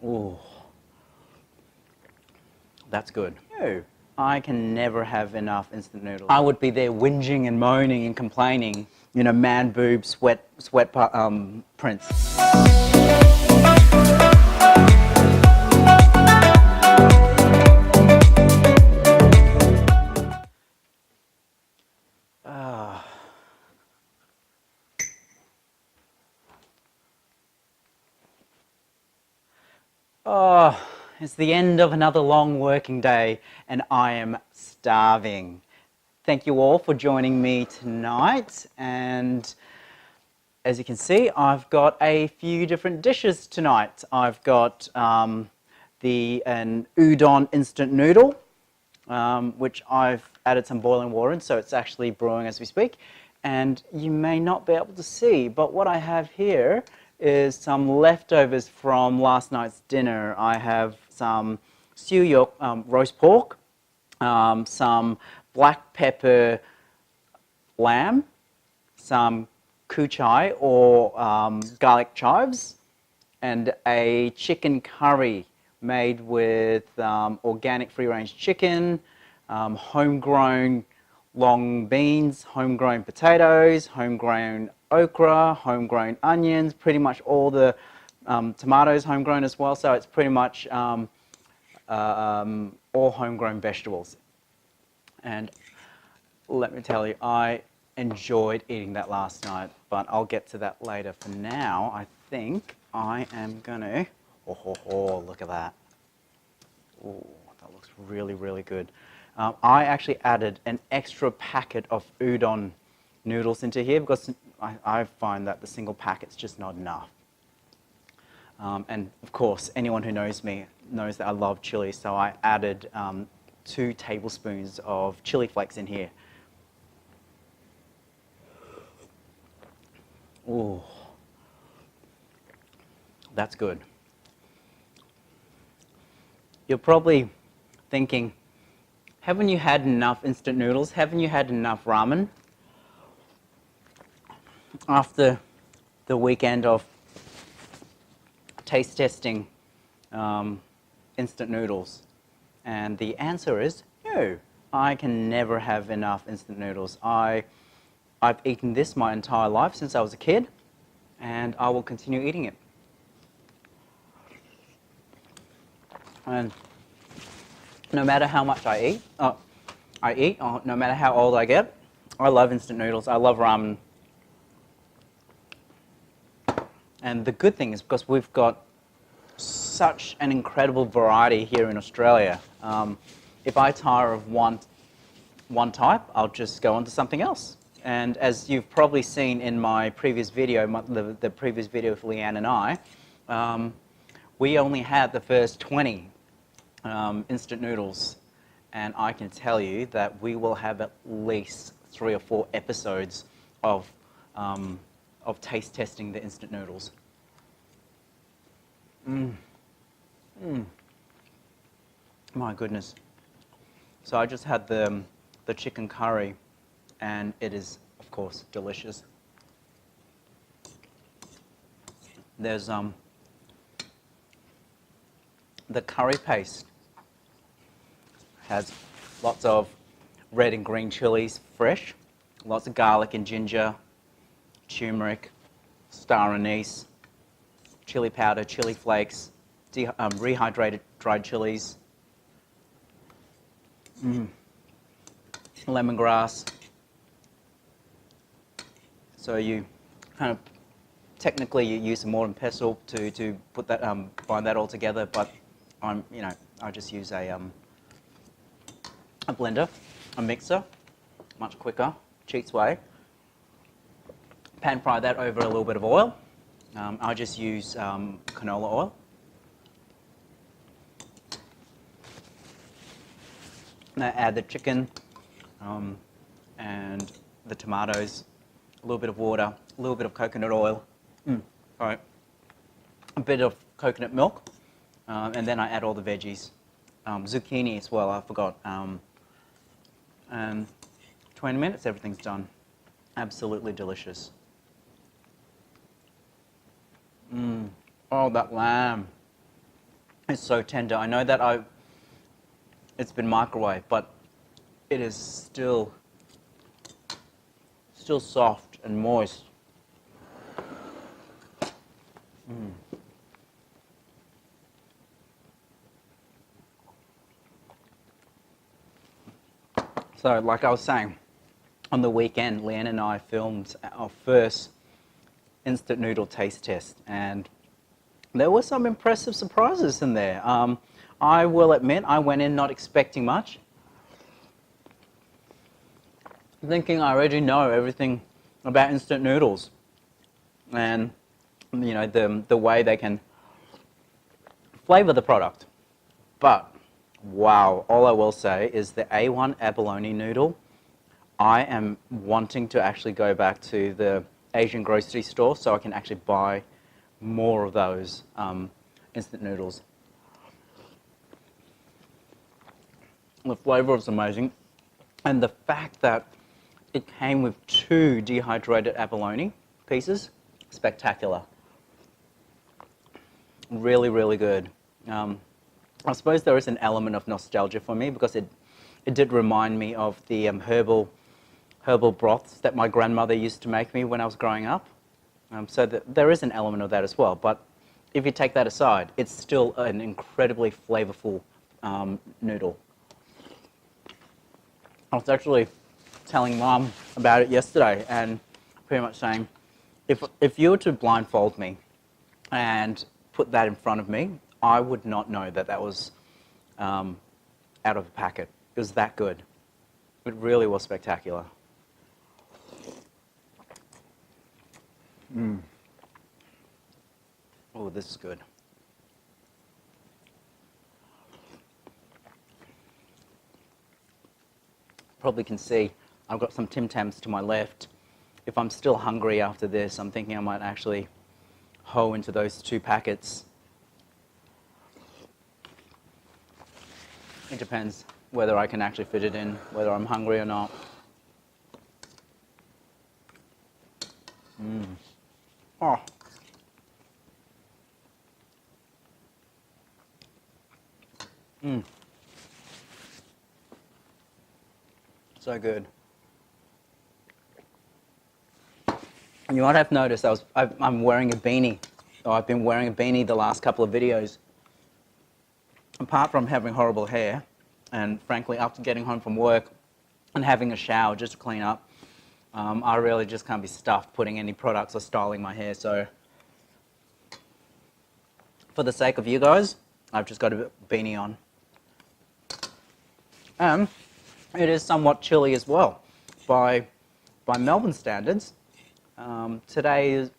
Ooh, that's good. Oh, I can never have enough instant noodles. I would be there whinging and moaning and complaining, you know, man boob, sweat prints. Oh, it's the end of another long working day and I am starving. Thank you all for joining me tonight, and as you can see, I've got a few different dishes tonight. I've got an udon instant noodle, which I've added some boiling water in, so it's actually brewing as we speak. And you may not be able to see, but what I have here is some leftovers from last night's dinner. I have some stew yolk, roast pork, some black pepper lamb, some kuchai or garlic chives, and a chicken curry made with organic free-range chicken, homegrown long beans, homegrown potatoes, homegrown okra, homegrown onions, pretty much all the tomatoes homegrown as well, so it's pretty much all homegrown vegetables. And let me tell you, I enjoyed eating that last night, but I'll get to that later. For now, I think I am gonna, look at that. Ooh, that looks really, really good. I actually added an extra packet of udon noodles into here because I find that the single packet's just not enough. And of course, anyone who knows me knows that I love chili, so I added 2 tablespoons of chili flakes in here. Ooh, that's good. You're probably thinking, haven't you had enough instant noodles? Haven't you had enough ramen? After the weekend of taste testing instant noodles. And the answer is no. I can never have enough instant noodles. I've eaten this my entire life since I was a kid, and I will continue eating it. And no matter how much I eat, no matter how old I get, I love instant noodles. I love ramen. And the good thing is because we've got such an incredible variety here in Australia. If I tire of one type, I'll just go on to something else. And as you've probably seen in my previous video, the previous video with Leanne and I, we only had the first 20 instant noodles, and I can tell you that we will have at least 3 or 4 episodes of taste testing the instant noodles. My goodness. So I just had the chicken curry, and it is, of course, delicious. There's the curry paste has lots of red and green chilies, fresh, lots of garlic and ginger, turmeric, star anise, chili powder, chili flakes, rehydrated dried chilies, lemongrass. So you kind of technically you use a mortar and pestle to put that bind that all together, but I just use a blender, a mixer, much quicker, cheats way. Pan fry that over a little bit of oil. I just use canola oil. And I add the chicken and the tomatoes, a little bit of water, a little bit of coconut oil, a bit of coconut milk, and then I add all the veggies. Zucchini as well, I forgot. And 20 minutes, everything's done. Absolutely delicious. Oh, that lamb. It's so tender. I know that it's been microwaved, but it is still soft and moist. So, like I was saying, on the weekend, Leanne and I filmed our first instant noodle taste test, and there were some impressive surprises in there. I will admit, I went in not expecting much, thinking I already know everything about instant noodles, and you know the way they can flavor the product. But wow, all I will say is the A1 abalone noodle. I am wanting to actually go back to the Asian grocery store so I can actually buy more of those instant noodles. The flavor is amazing, and the fact that it came with 2 dehydrated abalone pieces, spectacular. Really, really good. I suppose there is an element of nostalgia for me because it did remind me of the herbal broths that my grandmother used to make me when I was growing up. So there is an element of that as well. But if you take that aside, it's still an incredibly flavorful noodle. I was actually telling Mom about it yesterday and pretty much saying, if you were to blindfold me and put that in front of me, I would not know that that was out of a packet. It was that good. It really was spectacular. Oh, this is good. Probably can see I've got some Tams to my left. If I'm still hungry after this, I'm thinking I might actually hoe into those 2 packets. It depends whether I can actually fit it in, whether I'm hungry or not. Oh. So good. You might have noticed I'm wearing a beanie. Or I've been wearing a beanie the last couple of videos. Apart from having horrible hair, and frankly, after getting home from work and having a shower just to clean up, I really just can't be stuffed putting any products or styling my hair. So, for the sake of you guys, I've just got a beanie on. And it is somewhat chilly as well. By Melbourne standards, today is,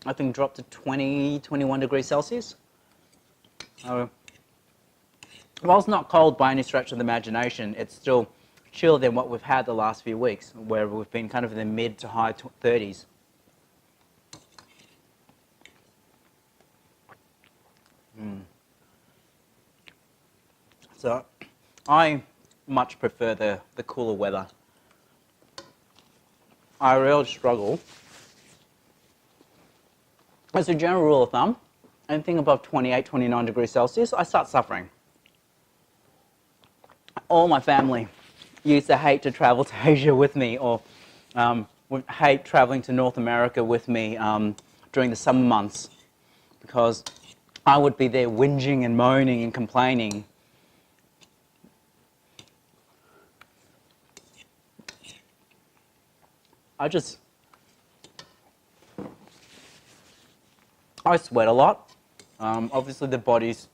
I think, dropped to 20, 21 degrees Celsius. Whilst not cold by any stretch of the imagination, it's still chillier than what we've had the last few weeks, where we've been kind of in the mid to high 30s. So I much prefer the cooler weather. I really struggle. As a general rule of thumb, anything above 28, 29 degrees Celsius, I start suffering. All my family used to hate to travel to Asia with me, or would hate traveling to North America with me during the summer months, because I would be there whinging and moaning and complaining. I sweat a lot. Obviously, the body's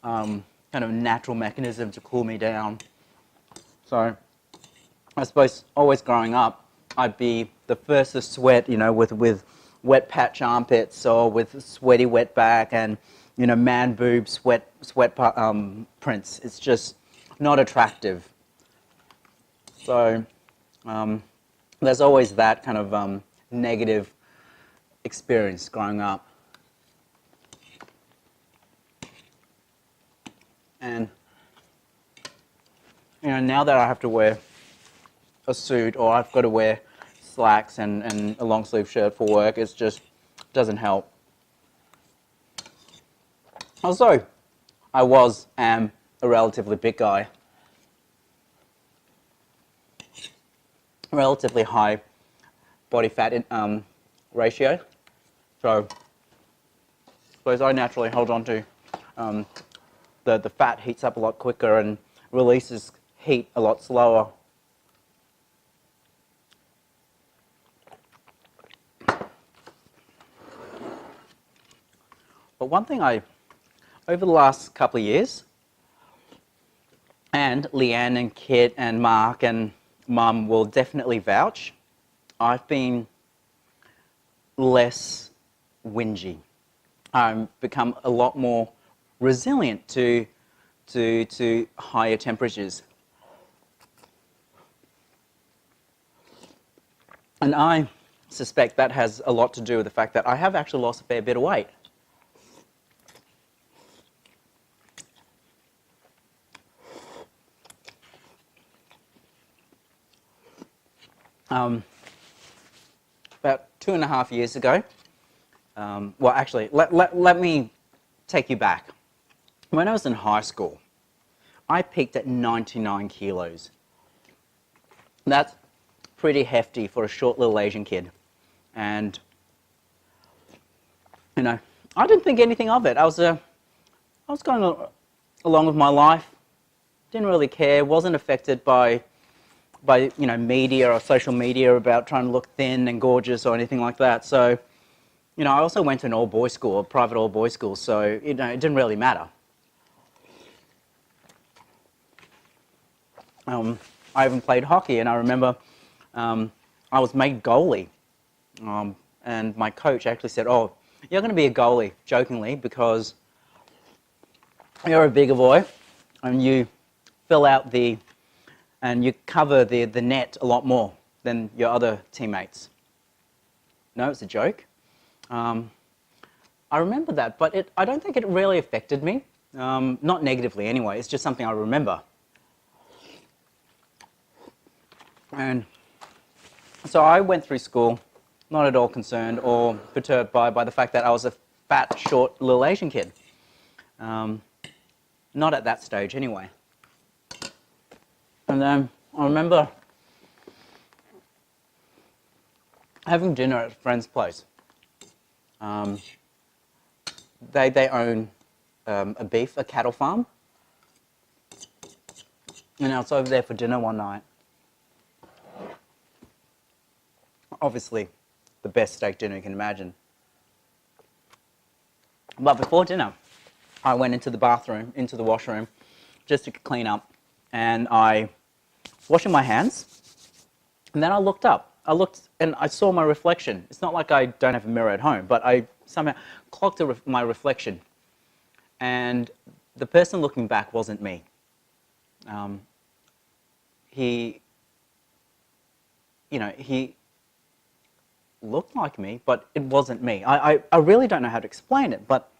kind of natural mechanism to cool me down. So, I suppose always growing up, I'd be the first to sweat, you know, with wet patch armpits or with sweaty wet back and, you know, man boob sweat prints. It's just not attractive. So, there's always that kind of negative experience growing up. And, you know, now that I have to wear a suit or I've got to wear slacks and a long sleeve shirt for work, it just doesn't help. Also, am a relatively big guy. Relatively high body fat ratio. So I suppose I naturally hold on to the fat heats up a lot quicker and releases heat a lot slower. But one thing over the last couple of years, and Leanne and Kit and Mark and Mum will definitely vouch, I've been less whingy. I've become a lot more resilient to higher temperatures. And I suspect that has a lot to do with the fact that I have actually lost a fair bit of weight. About 2.5 years ago, well, actually, let me take you back. When I was in high school, I peaked at 99 kilos. That's pretty hefty for a short little Asian kid. And, you know, I didn't think anything of it. I was going along with my life, didn't really care, wasn't affected by media or social media about trying to look thin and gorgeous or anything like that. So, I also went to an all-boys school, a private all-boys school, so, it didn't really matter. I even played hockey, and I remember I was made goalie. And my coach actually said, "Oh, you're going to be a goalie," jokingly, because you're a bigger boy, and you fill out and you cover the net a lot more than your other teammates. No, it's a joke. I remember that, but I don't think it really affected me. Not negatively anyway, it's just something I remember. And so I went through school not at all concerned or perturbed by the fact that I was a fat, short, little Asian kid. Not at that stage anyway. And then I remember having dinner at a friend's place. They own a cattle farm. And I was over there for dinner one night. Obviously, the best steak dinner you can imagine. But before dinner, I went into the bathroom, into the washroom, just to clean up. And I was washing my hands. And then I looked up. I looked and I saw my reflection. It's not like I don't have a mirror at home, but I somehow clocked my reflection. And the person looking back wasn't me. He looked like me, but it wasn't me. I really don't know how to explain it, but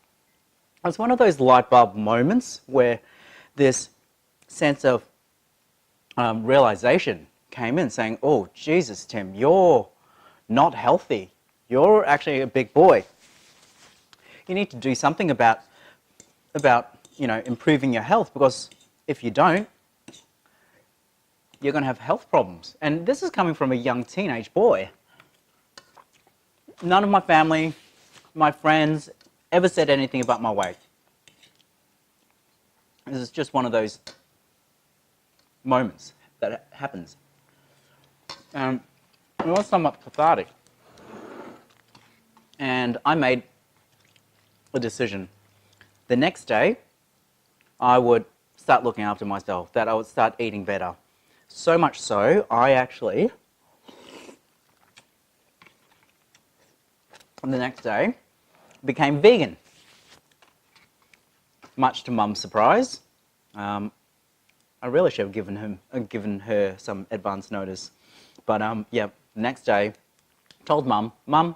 it was one of those light bulb moments where this sense of realization came in, saying, "Oh, Jesus, Tim, you're not healthy. You're actually a big boy. You need to do something about improving your health, because if you don't, you're going to have health problems." And this is coming from a young teenage boy. None of my family, my friends, ever said anything about my weight. This is just one of those moments that happens. It was somewhat cathartic. And I made a decision. The next day, I would start looking after myself, that I would start eating better. So much so, I actually, the next day, became vegan. Much to Mum's surprise. I really should have given her some advance notice. But yeah, the next day, told Mum, I'm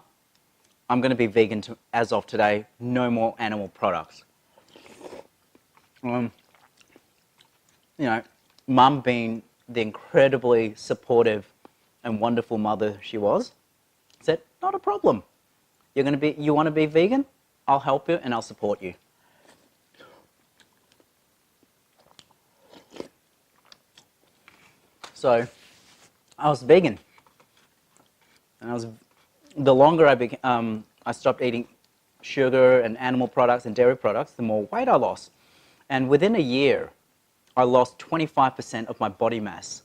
going to be vegan as of today. No more animal products. Mum being the incredibly supportive and wonderful mother she was, said, "Not a problem. You want to be vegan? I'll help you and I'll support you." So I was vegan, and the longer I stopped eating sugar and animal products and dairy products, the more weight I lost. And within a year, I lost 25% of my body mass.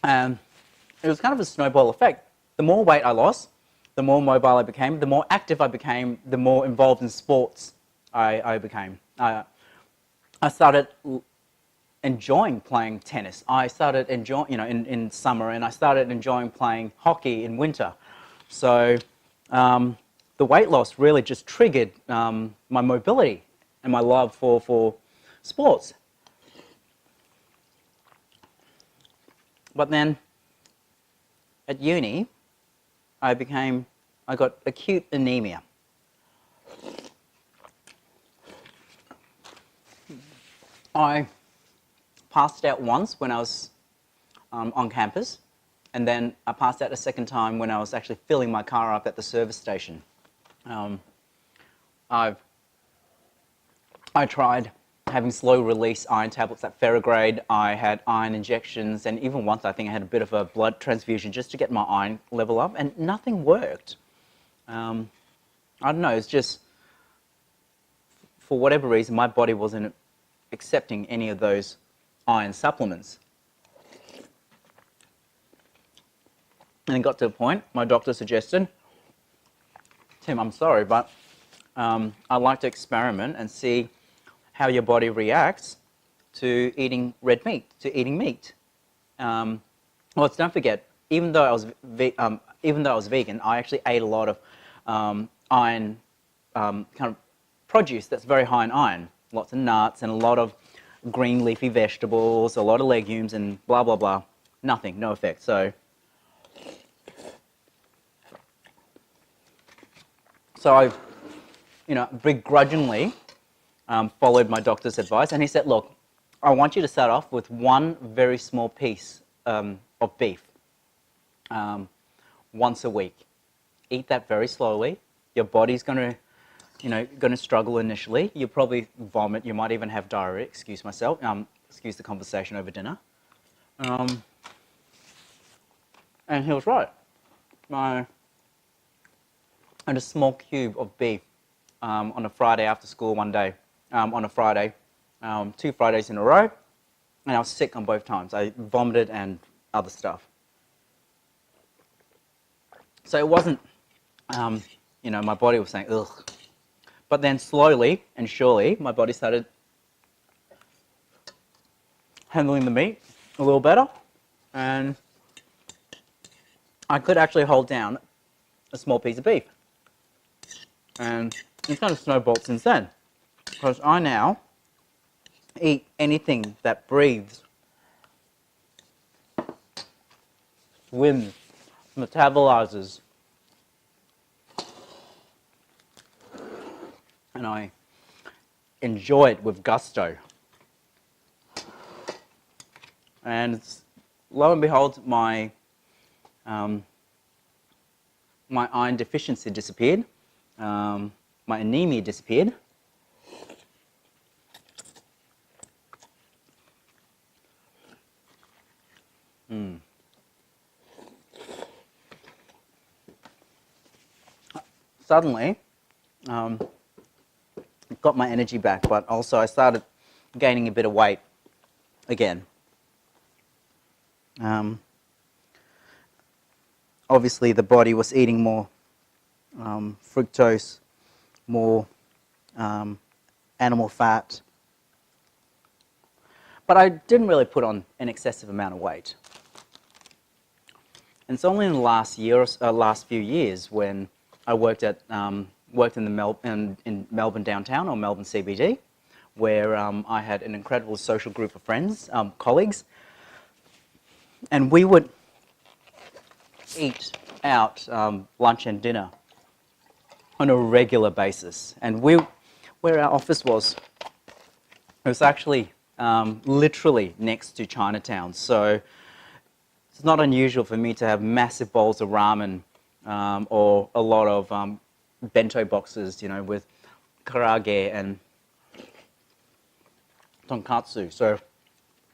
And it was kind of a snowball effect. The more weight I lost, the more mobile I became, the more active I became, the more involved in sports I became. I started enjoying playing tennis. I started enjoying, in summer, and I started enjoying playing hockey in winter. So the weight loss really just triggered my mobility and my love for sports. But then at uni, I got acute anemia. I passed out once when I was on campus, and then I passed out a second time when I was actually filling my car up at the service station. I tried having slow-release iron tablets at Ferrograde. I had iron injections, and even once I think I had a bit of a blood transfusion just to get my iron level up, and nothing worked. I don't know, it's just, for whatever reason, my body wasn't accepting any of those iron supplements. And it got to a point, my doctor suggested, Tim, I'm sorry, but I'd like to experiment and see how your body reacts to eating red meat, to eating meat. Well, don't forget, even though I was vegan, I actually ate a lot of iron, kind of produce that's very high in iron. Lots of nuts and a lot of green leafy vegetables, a lot of legumes, and blah, blah, blah. Nothing, no effect. So I, begrudgingly followed my doctor's advice, and he said, look, I want you to start off with one very small piece of beef once a week. Eat that very slowly. Your body's going to struggle initially. You'll probably vomit. You might even have diarrhea. Excuse myself. Excuse the conversation over dinner. And he was right. I had a small cube of beef on a Friday after school one day. On a Friday, 2 Fridays in a row, and I was sick on both times. I vomited and other stuff. So it wasn't, my body was saying, ugh. But then slowly and surely, my body started handling the meat a little better, and I could actually hold down a small piece of beef. And it's kind of snowballed since then, because I now eat anything that breathes, swims, metabolizes, and I enjoy it with gusto. And lo and behold, my iron deficiency disappeared. My anemia disappeared. Suddenly, got my energy back, but also I started gaining a bit of weight again. Obviously, the body was eating more fructose, more animal fat, but I didn't really put on an excessive amount of weight. And it's only in the last few years when I worked in Melbourne downtown, or Melbourne CBD, where I had an incredible social group of friends, colleagues, and we would eat out lunch and dinner on a regular basis. And where our office was, it was actually literally next to Chinatown. So it's not unusual for me to have massive bowls of ramen or a lot of bento boxes, with karage and tonkatsu. So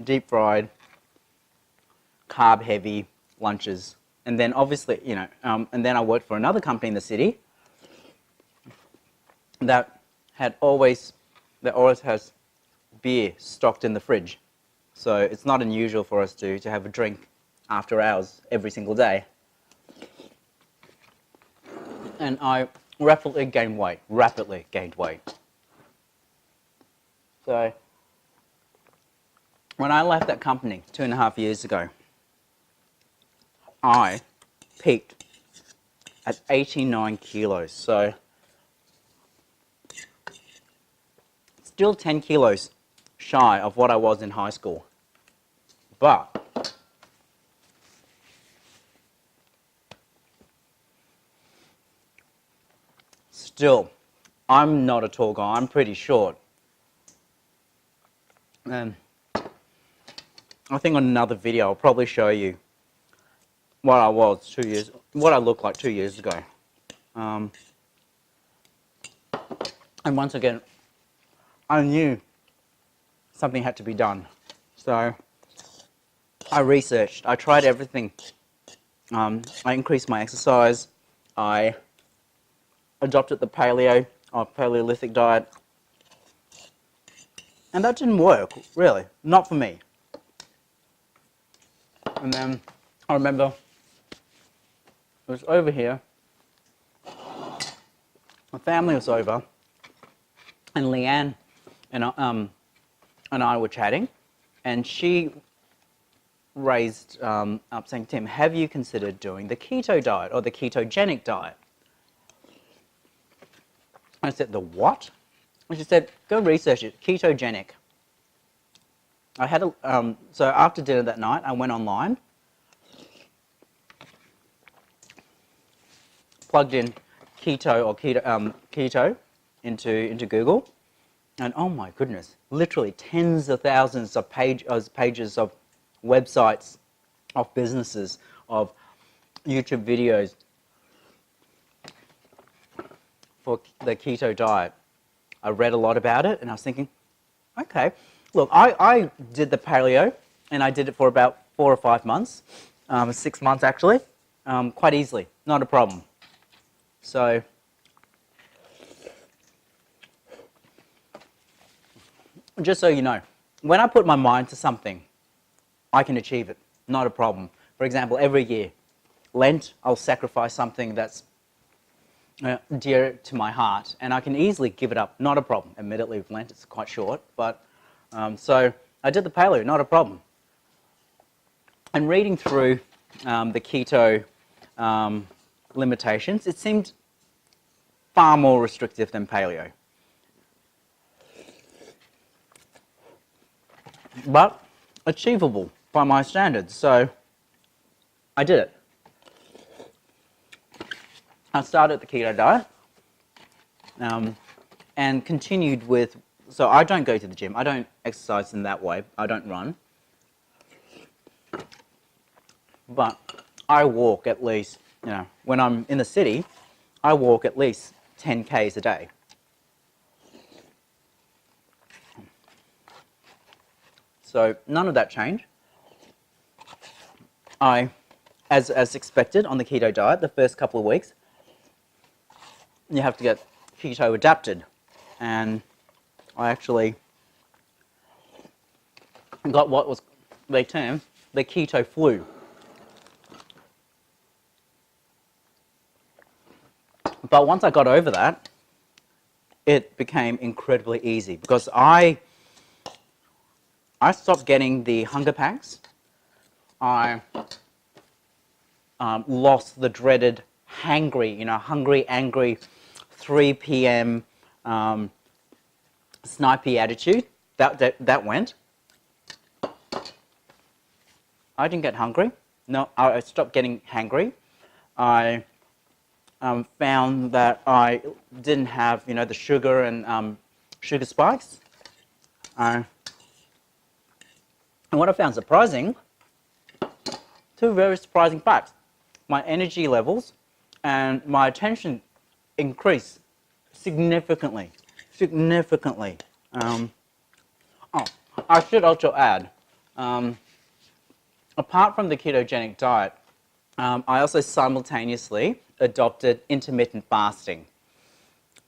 deep fried, carb heavy lunches. And then obviously, and then I worked for another company in the city that always has beer stocked in the fridge. So it's not unusual for us to have a drink after hours every single day. And I rapidly gained weight. So when I left that company 2.5 years ago, I peaked at 89 kilos. So still 10 kilos shy of what I was in high school. But still, I'm not a tall guy. I'm pretty short. And I think on another video, I'll probably show you what I looked like 2 years ago. And once again, I knew something had to be done. So I researched, I tried everything. I increased my exercise. I adopted the Paleolithic diet. And that didn't work, really. Not for me. And then I remember it was over here. My family was over, and Leanne and I were chatting, and she raised up saying, Tim, have you considered doing the keto diet or the ketogenic diet? I said, the what? And she said, go research it, ketogenic. I had so after dinner that night, I went online, plugged in keto into Google, and oh my goodness, literally tens of thousands of pages of websites, of businesses, of YouTube videos for the keto diet. I read a lot about it, and I was thinking, okay, look, I did the paleo, and I did it for about 4 or 5 months, 6 months actually, quite easily, not a problem. So just so you know, when I put my mind to something, I can achieve it, not a problem. For example, every year, Lent, I'll sacrifice something that's dear to my heart, and I can easily give it up, not a problem. Admittedly, with Lent, it's quite short, but so I did the paleo, not a problem. And reading through the keto limitations, it seemed far more restrictive than paleo. But achievable by my standards, so I did it. I started the keto diet and continued with, so I don't go to the gym, I don't exercise in that way, I don't run, but I walk at least, when I'm in the city, I walk at least 10 Ks a day. So none of that changed. As expected on the keto diet, the first couple of weeks, you have to get keto adapted. And I actually got what was they term the keto flu. But once I got over that, it became incredibly easy because I stopped getting the hunger pangs. I lost the dreaded hangry, hungry, angry, 3 p.m. Snipey attitude. That went. I didn't get hungry. No, I stopped getting hangry. I found that I didn't have, the sugar and sugar spikes. And what I found surprising, 2 very surprising facts. My energy levels and my attention increased significantly. Oh, I should also add, Apart from the ketogenic diet, I also simultaneously adopted intermittent fasting.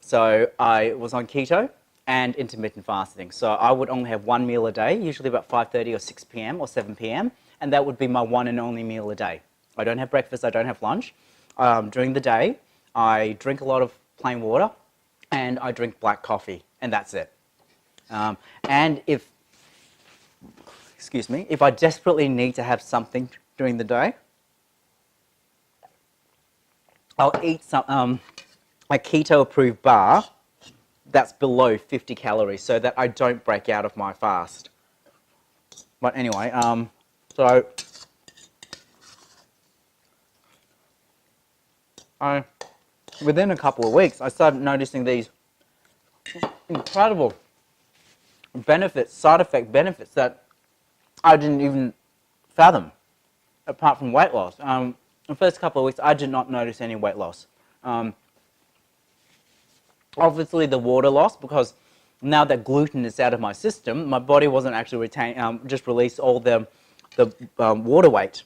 So I was on keto and intermittent fasting. So I would only have one meal a day, usually about 5:30 or 6 p.m. or 7 p.m. And that would be my one and only meal a day. I don't have breakfast, I don't have lunch. During the day, I drink a lot of plain water and I drink black coffee, and that's it. And if I desperately need to have something during the day, I'll eat a keto-approved bar that's below 50 calories so that I don't break out of my fast. But anyway, so within a couple of weeks, I started noticing these incredible benefits, side effect benefits that I didn't even fathom, apart from weight loss. The first couple of weeks, I did not notice any weight loss. Obviously, the water loss, because now that gluten is out of my system, my body wasn't actually just release all the water weight.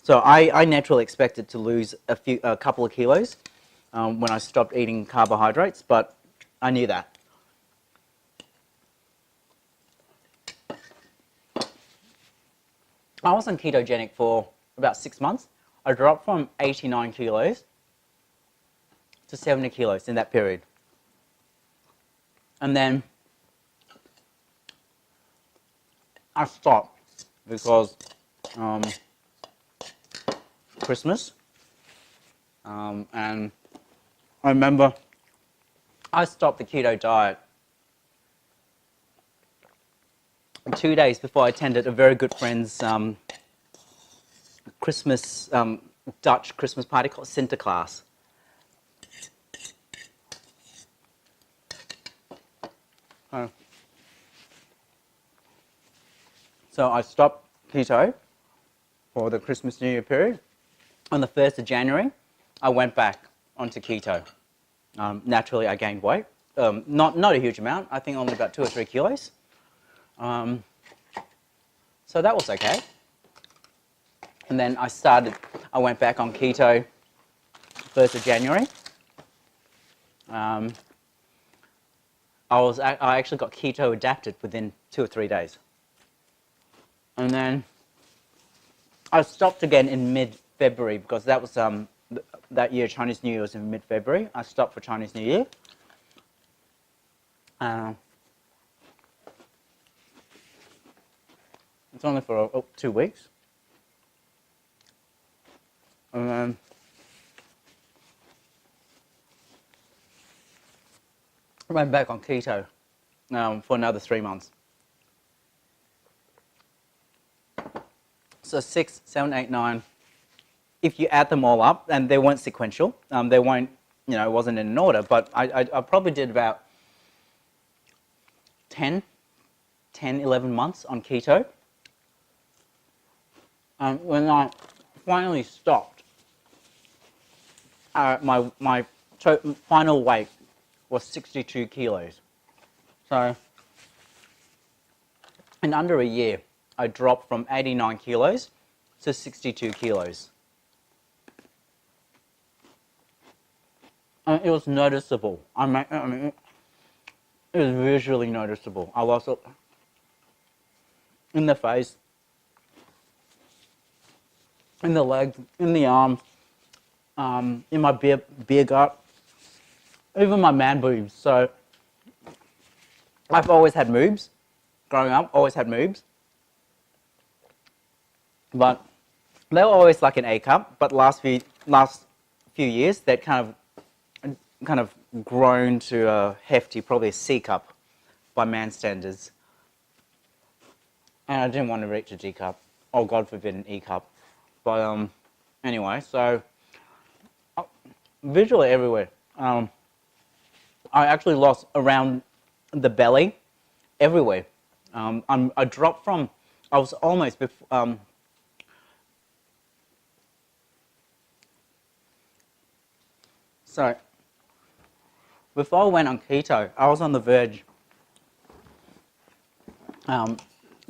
So I naturally expected to lose a couple of kilos when I stopped eating carbohydrates, but I knew that. I was on ketogenic for about 6 months. I dropped from 89 kilos to 70 kilos in that period. And then I stopped because Christmas. And I remember I stopped the keto diet 2 days before I attended a very good friend's Christmas, Dutch Christmas party called Sinterklaas. So I stopped keto for the Christmas New Year period. On the 1st of January, I went back onto keto. Naturally, I gained weight. Not a huge amount. I think only about 2 or 3 kilos. So that was okay. And then I went back on keto 1st of January. I actually got keto adapted within 2 or 3 days. And then I stopped again in mid-February because that was that year Chinese New Year was in mid-February. I stopped for Chinese New Year. It's only for 2 weeks. And then I went back on keto for another 3 months. So 6, 7, 8, 9. If you add them all up, and they weren't sequential, they weren't, it wasn't in an order, but I probably did about 10, 11 months on keto. When I finally stopped, my final weight was 62 kilos. So in under a year, I dropped from 89 kilos to 62 kilos. It was noticeable. I mean, it was visually noticeable. I lost it in the face, in the legs, in the arms, in my beer gut, even my man boobs. So I've always had moobs. Growing up, always had moobs. But they were always like an A cup. But last few years, they'd kind of grown to a hefty, probably a C cup by man standards. And I didn't want to reach a D cup, or God forbid an E cup. But anyway, so visually everywhere. I actually lost around the belly, everywhere. I dropped from, I was almost, so before I went on keto, I was on the verge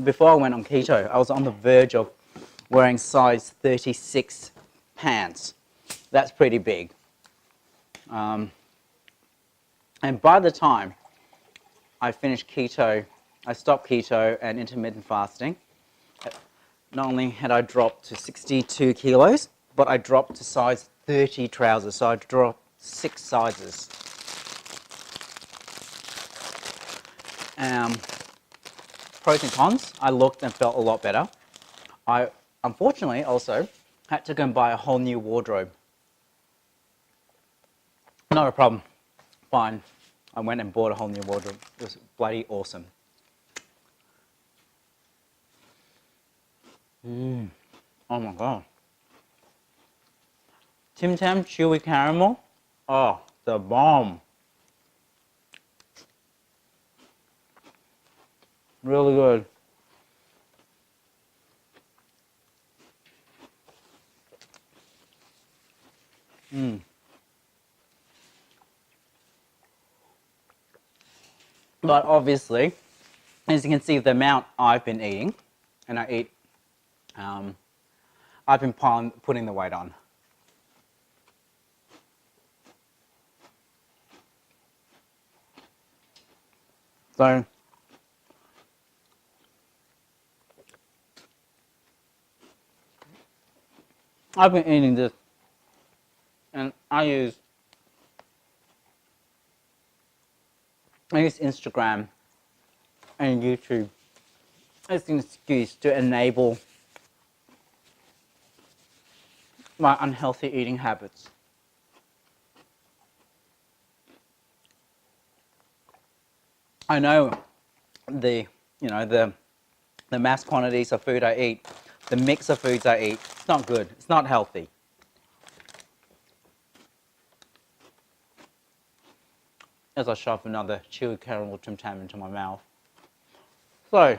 before I went on keto, I was on the verge of wearing size 36 pants. That's pretty big. And by the time I finished keto, I stopped keto and intermittent fasting, not only had I dropped to 62 kilos, but I dropped to size 30 trousers, so I dropped 6 sizes. Pros and cons, I looked and felt a lot better. I unfortunately also had to go and buy a whole new wardrobe. Not a problem, fine. I went and bought a whole new wardrobe. It was bloody awesome. Oh my god. Tams chewy caramel. Oh, the bomb. Really good. But obviously, as you can see, the amount I've been eating, and I eat, I've been putting the weight on. So, I've been eating this, and I use Instagram and YouTube as an excuse to enable my unhealthy eating habits. I know the mass quantities of food I eat, the mix of foods I eat, it's not good, it's not healthy. As I shove another chewy caramel Tim Tam into my mouth. So,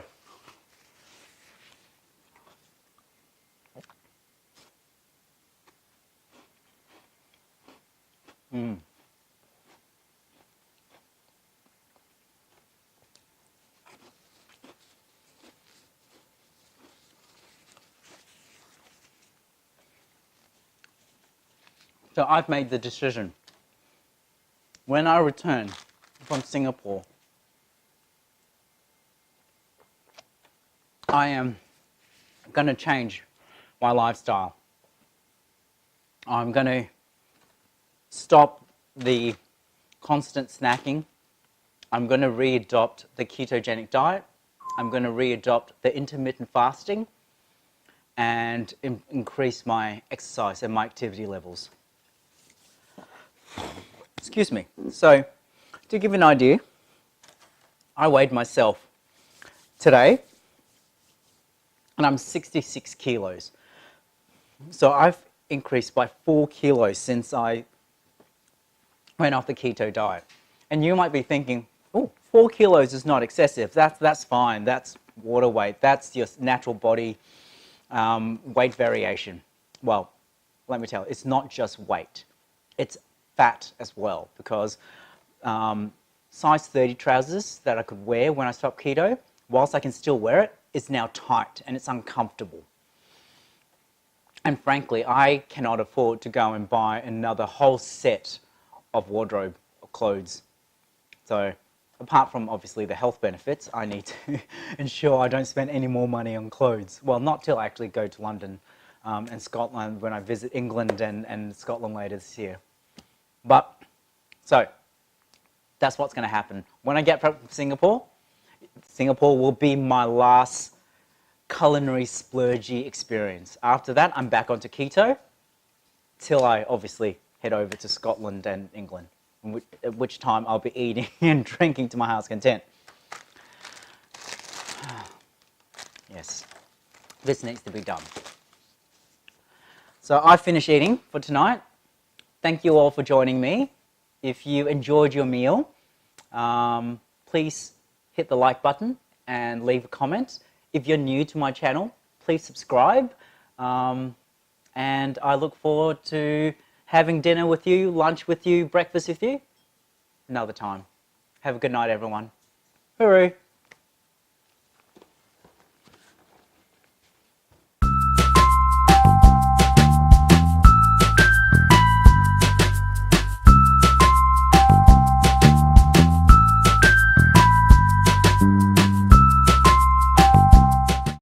So I've made the decision. When I return from Singapore, I am going to change my lifestyle. I'm going to stop the constant snacking. I'm going to readopt the ketogenic diet. I'm going to readopt the intermittent fasting and increase my exercise and my activity levels. Excuse me. So, to give you an idea, I weighed myself today and I'm 66 kilos. So I've increased by 4 kilos since I went off the keto diet. And you might be thinking, oh, 4 kilos is not excessive. That's fine. That's water weight. That's your natural body weight variation. Well, let me tell you, it's not just weight. It's fat as well, because size 30 trousers that I could wear when I stopped keto, whilst I can still wear it, is now tight and it's uncomfortable. And frankly, I cannot afford to go and buy another whole set of wardrobe or clothes. So apart from obviously the health benefits, I need to ensure I don't spend any more money on clothes. Well, not till I actually go to London and Scotland when I visit England and Scotland later this year. But, so, that's what's going to happen. When I get back from Singapore, Singapore will be my last culinary splurgy experience. After that, I'm back onto keto, till I obviously head over to Scotland and England, at which time I'll be eating and drinking to my heart's content. Yes, this needs to be done. So I finished eating for tonight. Thank you all for joining me. If you enjoyed your meal, please hit the like button and leave a comment. If you're new to my channel, please subscribe. And I look forward to having dinner with you, lunch with you, breakfast with you, another time. Have a good night, everyone. Hooroo!